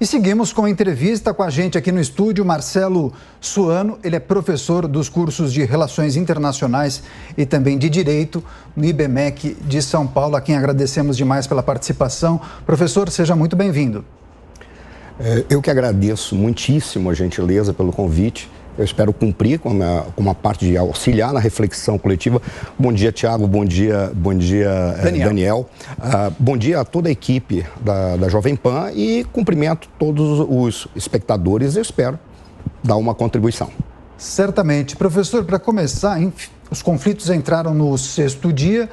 E seguimos com a entrevista com a gente aqui no estúdio, Marcelo Suano. Ele é professor dos cursos de Relações Internacionais e também de Direito no IBMEC de São Paulo, a quem agradecemos demais pela participação. Professor, seja muito bem-vindo. Eu que agradeço muitíssimo a gentileza pelo convite. Eu espero cumprir com uma parte de auxiliar na reflexão coletiva. Bom dia, Tiago. Bom dia, Daniel. Bom dia a toda a equipe da Jovem Pan e cumprimento todos os espectadores. Eu espero dar uma contribuição. Certamente. Professor, para começar, os conflitos entraram no sexto dia.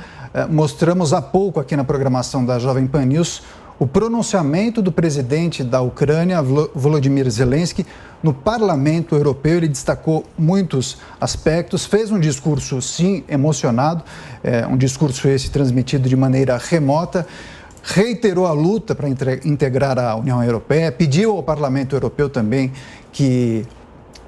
Mostramos há pouco aqui na programação da Jovem Pan News o pronunciamento do presidente da Ucrânia, Volodymyr Zelensky, no Parlamento Europeu. Ele destacou muitos aspectos, fez um discurso, sim, emocionado, um discurso esse transmitido de maneira remota, reiterou a luta para integrar a União Europeia, pediu ao Parlamento Europeu também que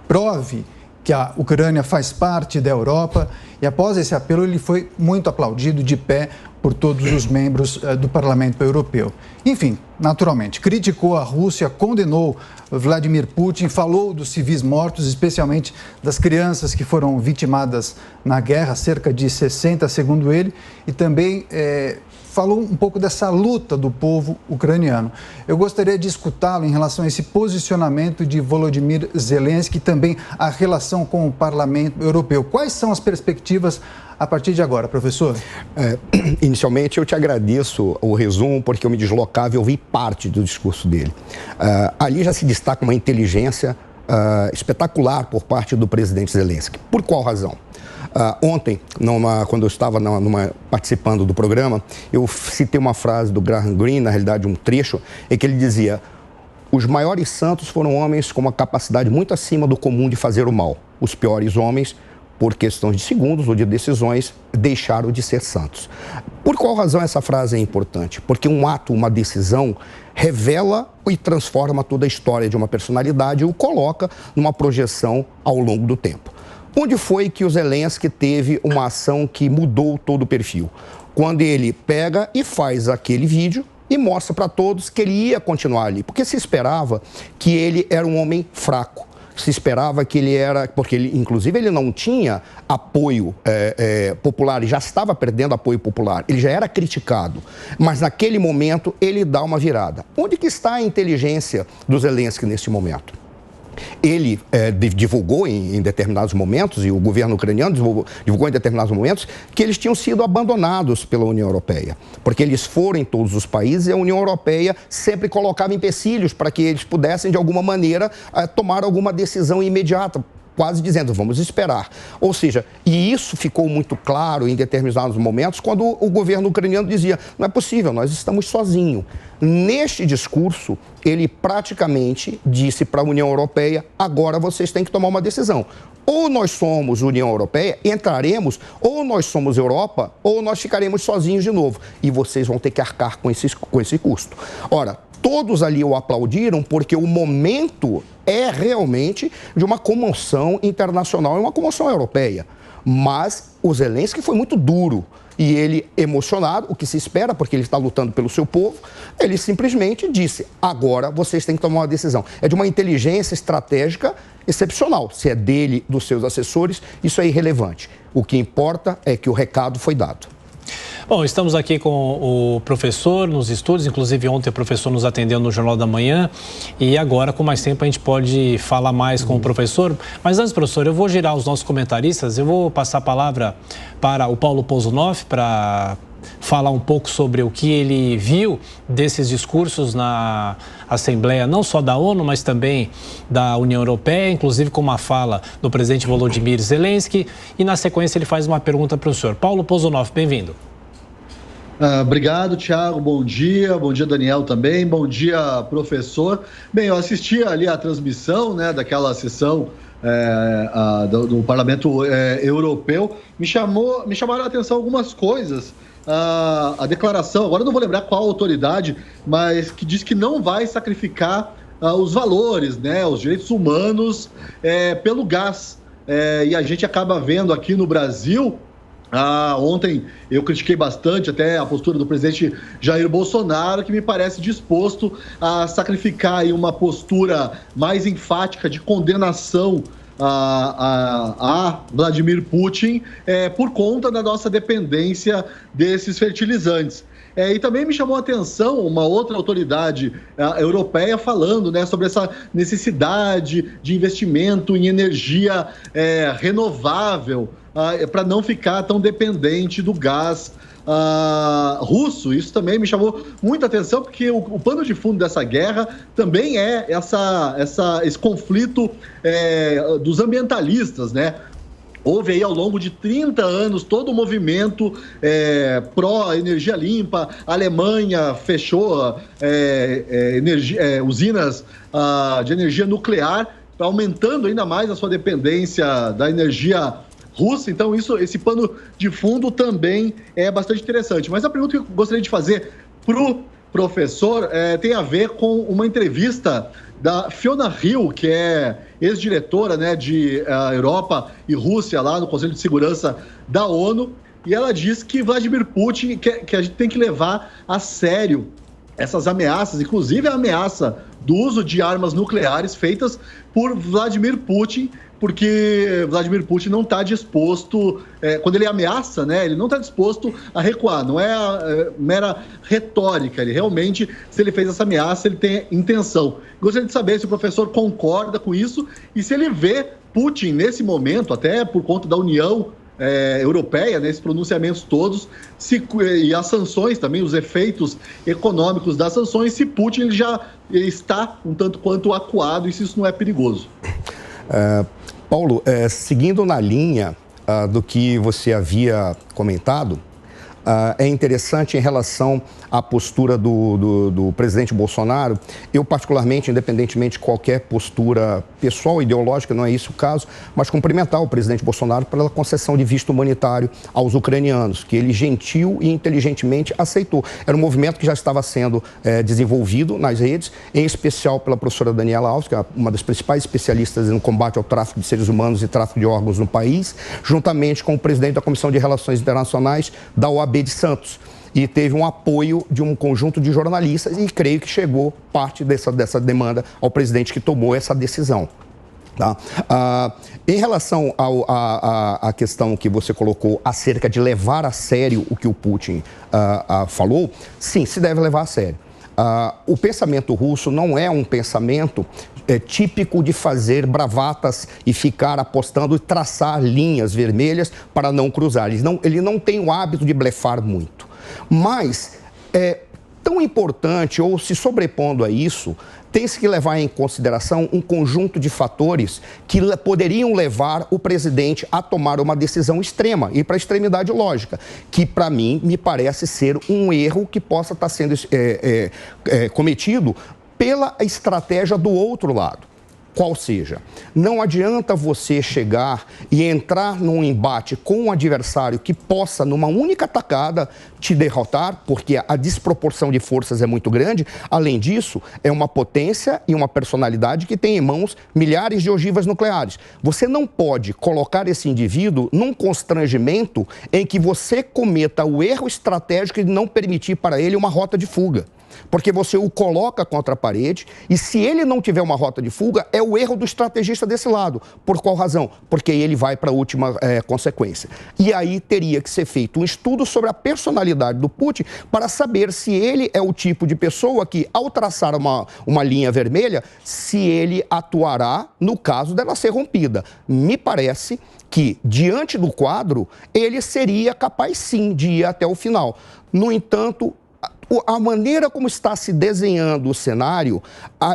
prove que a Ucrânia faz parte da Europa, e após esse apelo ele foi muito aplaudido de pé por todos os membros do Parlamento Europeu. Enfim, naturalmente, criticou a Rússia, condenou Vladimir Putin, falou dos civis mortos, especialmente das crianças que foram vitimadas na guerra, cerca de 60, segundo ele, e também falou um pouco dessa luta do povo ucraniano. Eu gostaria de escutá-lo em relação a esse posicionamento de Volodymyr Zelensky e também a relação com o Parlamento Europeu. Quais são as perspectivas a partir de agora, professor? Inicialmente, eu te agradeço o resumo, porque eu me deslocava e ouvi parte do discurso dele. Ali já se destaca uma inteligência espetacular por parte do presidente Zelensky. Por qual razão? Ontem, quando eu estava participando do programa, eu citei uma frase do Graham Greene, na realidade um trecho, em que ele dizia: os maiores santos foram homens com uma capacidade muito acima do comum de fazer o mal. Os piores homens, por questões de segundos ou de decisões, deixaram de ser santos. Por qual razão essa frase é importante? Porque um ato, uma decisão, revela e transforma toda a história de uma personalidade e o coloca numa projeção ao longo do tempo. Onde foi que o Zelensky teve uma ação que mudou todo o perfil? Quando ele pega e faz aquele vídeo e mostra para todos que ele ia continuar ali. Porque se esperava que ele era um homem fraco. Se esperava que ele era... Porque, inclusive, ele não tinha apoio popular, ele já estava perdendo apoio popular, ele já era criticado. Mas, naquele momento, ele dá uma virada. Onde que está a inteligência do Zelensky nesse momento? Ele divulgou em determinados momentos, e o governo ucraniano divulgou em determinados momentos, que eles tinham sido abandonados pela União Europeia. Porque eles foram em todos os países e a União Europeia sempre colocava empecilhos para que eles pudessem, de alguma maneira, tomar alguma decisão imediata, quase dizendo, vamos esperar. Ou seja, e isso ficou muito claro em determinados momentos, quando o governo ucraniano dizia, não é possível, nós estamos sozinhos. Neste discurso, ele praticamente disse para a União Europeia, agora vocês têm que tomar uma decisão. Ou nós somos União Europeia, entraremos, ou nós somos Europa, ou nós ficaremos sozinhos de novo. E vocês vão ter que arcar com esse custo. Ora, todos ali o aplaudiram porque o momento é realmente de uma comoção internacional e uma comoção europeia. Mas o Zelensky foi muito duro e ele, emocionado, o que se espera, porque ele está lutando pelo seu povo, ele simplesmente disse, agora vocês têm que tomar uma decisão. É de uma inteligência estratégica excepcional. Se é dele, dos seus assessores, isso é irrelevante. O que importa é que o recado foi dado. Bom, estamos aqui com o professor nos estúdios, inclusive ontem o professor nos atendeu no Jornal da Manhã e agora, com mais tempo, a gente pode falar mais com o professor. Mas antes, professor, eu vou girar os nossos comentaristas, eu vou passar a palavra para o Paulo Pozonoff para falar um pouco sobre o que ele viu desses discursos na Assembleia, não só da ONU, mas também da União Europeia, inclusive com uma fala do presidente Volodymyr Zelensky. E, na sequência, ele faz uma pergunta para o senhor. Paulo Pozonoff, bem-vindo. Obrigado, Tiago. Bom dia, Daniel também. Bom dia, professor. Bem, eu assisti ali a transmissão, né, daquela sessão do Parlamento Europeu. Me chamaram a atenção algumas coisas. A declaração, agora eu não vou lembrar qual autoridade, mas que diz que não vai sacrificar os valores, né, os direitos humanos pelo gás. E a gente acaba vendo aqui no Brasil Ontem eu critiquei bastante até a postura do presidente Jair Bolsonaro, que me parece disposto a sacrificar aí uma postura mais enfática de condenação a Vladimir Putin por conta da nossa dependência desses fertilizantes. E também me chamou a atenção uma outra autoridade europeia falando, né, sobre essa necessidade de investimento em energia renovável para não ficar tão dependente do gás russo. Isso também me chamou muita atenção, porque o pano de fundo dessa guerra também é esse conflito dos ambientalistas, né? Houve aí ao longo de 30 anos todo o movimento pró-energia limpa. A Alemanha fechou usinas de energia nuclear, aumentando ainda mais a sua dependência da energia russa. Então, esse pano de fundo também é bastante interessante. Mas a pergunta que eu gostaria de fazer para o professor tem a ver com uma entrevista da Fiona Hill, que é ex-diretora, né, de Europa e Rússia lá no Conselho de Segurança da ONU, e ela diz que Vladimir Putin, que a gente tem que levar a sério essas ameaças, inclusive a ameaça do uso de armas nucleares feitas por Vladimir Putin, porque Vladimir Putin não está disposto, quando ele ameaça, né, ele não está disposto a recuar, não é mera retórica, ele realmente, se ele fez essa ameaça, ele tem intenção. Gostaria de saber se o professor concorda com isso e se ele vê Putin nesse momento, até por conta da União Europeia, nesses pronunciamentos todos, e as sanções também, os efeitos econômicos das sanções, se Putin ele já está um tanto quanto acuado e se isso não é perigoso. Paulo, seguindo na linha do que você havia comentado, é interessante em relação à postura do presidente Bolsonaro. Eu, particularmente, independentemente de qualquer postura pessoal, ideológica, não é isso o caso, mas cumprimentar o presidente Bolsonaro pela concessão de visto humanitário aos ucranianos, que ele gentil e inteligentemente aceitou. Era um movimento que já estava sendo desenvolvido nas redes, em especial pela professora Daniela Alves, que é uma das principais especialistas no combate ao tráfico de seres humanos e tráfico de órgãos no país, juntamente com o presidente da Comissão de Relações Internacionais da OAB de Santos. E teve um apoio de um conjunto de jornalistas e creio que chegou parte dessa demanda ao presidente que tomou essa decisão. Tá? Em relação à questão que você colocou acerca de levar a sério o que o Putin falou, sim, se deve levar a sério. O pensamento russo não é um pensamento típico de fazer bravatas e ficar apostando e traçar linhas vermelhas para não cruzar. Ele não tem o hábito de blefar muito. Mas é tão importante, ou se sobrepondo a isso, tem-se que levar em consideração um conjunto de fatores que poderiam levar o presidente a tomar uma decisão extrema, e para a extremidade lógica, que para mim me parece ser um erro que possa estar sendo cometido pela estratégia do outro lado. Qual seja, não adianta você chegar e entrar num embate com um adversário que possa, numa única tacada, te derrotar, porque a desproporção de forças é muito grande. Além disso, é uma potência e uma personalidade que tem em mãos milhares de ogivas nucleares. Você não pode colocar esse indivíduo num constrangimento em que você cometa o erro estratégico de não permitir para ele uma rota de fuga. Porque você o coloca contra a parede e se ele não tiver uma rota de fuga, é o erro do estrategista desse lado. Por qual razão? Porque ele vai para a última consequência. E aí teria que ser feito um estudo sobre a personalidade do Putin para saber se ele é o tipo de pessoa que, ao traçar uma linha vermelha, se ele atuará no caso dela ser rompida. Me parece que, diante do quadro, ele seria capaz sim de ir até o final. No entanto, a maneira como está se desenhando o cenário,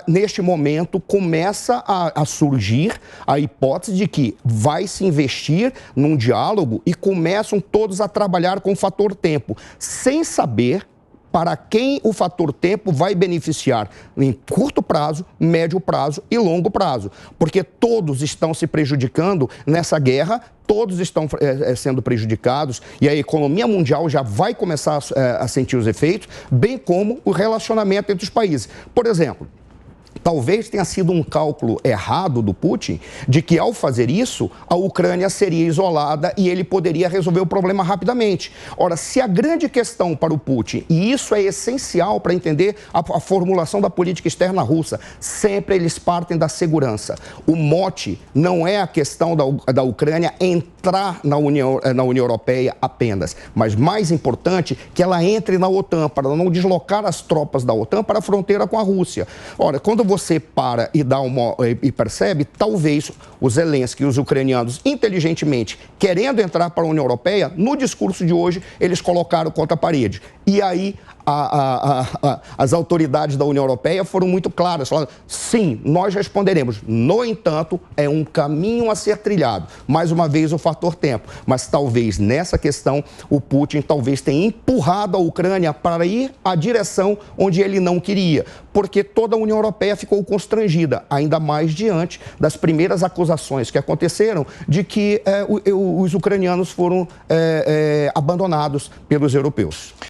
neste momento, começa a surgir a hipótese de que vai se investir num diálogo e começam todos a trabalhar com o fator tempo, sem saber para quem o fator tempo vai beneficiar em curto prazo, médio prazo e longo prazo. Porque todos estão se prejudicando nessa guerra, todos estão sendo prejudicados e a economia mundial já vai começar a sentir os efeitos, bem como o relacionamento entre os países. Por exemplo, talvez tenha sido um cálculo errado do Putin de que, ao fazer isso, a Ucrânia seria isolada e ele poderia resolver o problema rapidamente. Ora, se a grande questão para o Putin, e isso é essencial para entender a formulação da política externa russa, sempre eles partem da segurança. O mote não é a questão da Ucrânia entrar na União Europeia apenas, mas mais importante, que ela entre na OTAN, para não deslocar as tropas da OTAN para a fronteira com a Rússia. Ora, quando você para e percebe, talvez os Zelensky e os ucranianos, inteligentemente, querendo entrar para a União Europeia, no discurso de hoje, eles colocaram contra a parede. E aí, as autoridades da União Europeia foram muito claras, falaram, sim, nós responderemos. No entanto, é um caminho a ser trilhado. Mais uma vez, o fator tempo. Mas talvez nessa questão, o Putin talvez tenha empurrado a Ucrânia para ir à direção onde ele não queria, porque toda a União Europeia ficou constrangida, ainda mais diante das primeiras acusações que aconteceram de que os ucranianos foram abandonados pelos europeus.